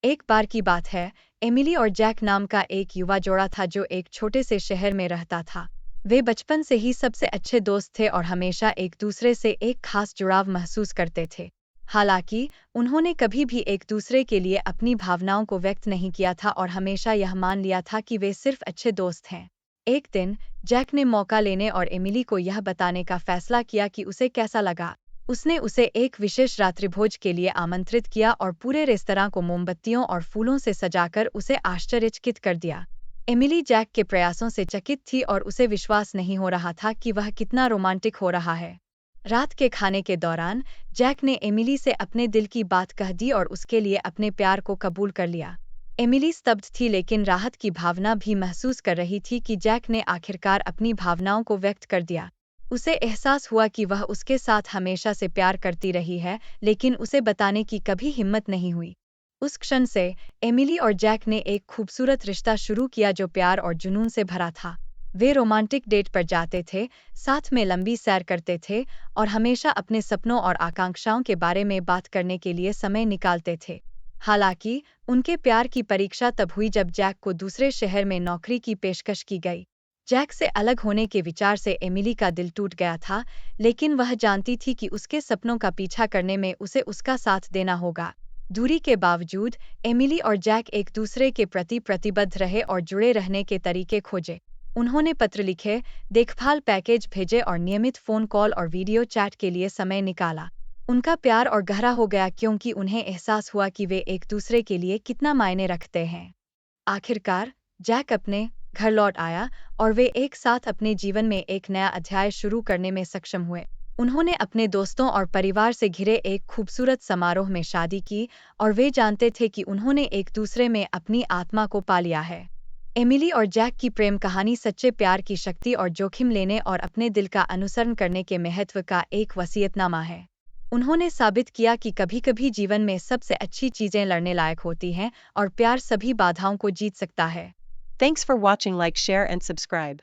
एक बार की बात है, एमिली और जैक नाम का एक युवा जोड़ा था जो एक छोटे से शहर में रहता था। वे बचपन से ही सबसे अच्छे दोस्त थे और हमेशा एक दूसरे से एक खास जुड़ाव महसूस करते थे। हालांकि उन्होंने कभी भी एक दूसरे के लिए अपनी भावनाओं को व्यक्त नहीं किया था और हमेशा यह मान लिया था कि वे सिर्फ अच्छे दोस्त हैं। एक दिन जैक ने मौका लेने और एमिली को यह बताने का फैसला किया कि उसे कैसा लगा। उसने उसे एक विशेष रात्रिभोज के लिए आमंत्रित किया और पूरे रेस्तरां को मोमबत्तियों और फूलों से सजाकर उसे आश्चर्यचकित कर दिया। एमिली जैक के प्रयासों से चकित थी और उसे विश्वास नहीं हो रहा था कि वह कितना रोमांटिक हो रहा है। रात के खाने के दौरान जैक ने एमिली से अपने दिल की बात कह दी और उसके लिए अपने प्यार को कबूल कर लिया। एमिली स्तब्ध थी लेकिन राहत की भावना भी महसूस कर रही थी कि जैक ने आखिरकार अपनी भावनाओं को व्यक्त कर दिया। उसे एहसास हुआ कि वह उसके साथ हमेशा से प्यार करती रही है, लेकिन उसे बताने की कभी हिम्मत नहीं हुई। उस क्षण से एमिली और जैक ने एक खूबसूरत रिश्ता शुरू किया जो प्यार और जुनून से भरा था। वे रोमांटिक डेट पर जाते थे, साथ में लंबी सैर करते थे और हमेशा अपने सपनों और आकांक्षाओं के बारे में बात करने के लिए समय निकालते थे। हालांकि उनके प्यार की परीक्षा तब हुई जब जैक को दूसरे शहर में नौकरी की पेशकश की गई। जैक से अलग होने के विचार से एमिली का दिल टूट गया था, लेकिन वह जानती थी कि उसके सपनों का पीछा करने में उसे उसका साथ देना होगा। दूरी के बावजूद एमिली और जैक एक दूसरे के प्रति प्रतिबद्ध रहे और जुड़े रहने के तरीके खोजे। उन्होंने पत्र लिखे, देखभाल पैकेज भेजे और नियमित फ़ोन कॉल और वीडियो चैट के लिए समय निकाला। उनका प्यार और गहरा हो गया क्योंकि उन्हें एहसास हुआ कि वे एक दूसरे के लिए कितना मायने रखते हैं। आखिरकार जैक अपने घर लौट आया और वे एक साथ अपने जीवन में एक नया अध्याय शुरू करने में सक्षम हुए। उन्होंने अपने दोस्तों और परिवार से घिरे एक खूबसूरत समारोह में शादी की और वे जानते थे कि उन्होंने एक दूसरे में अपनी आत्मा को पा लिया है। एमिली और जैक की प्रेम कहानी सच्चे प्यार की शक्ति और जोखिम लेने और अपने दिल का अनुसरण करने के महत्व का एक वसीयतनामा है। उन्होंने साबित किया कि कभी-कभी जीवन में सबसे अच्छी चीजें लड़ने लायक होती हैं और प्यार सभी बाधाओं को जीत सकता है। Thanks for watching. Like, share and subscribe.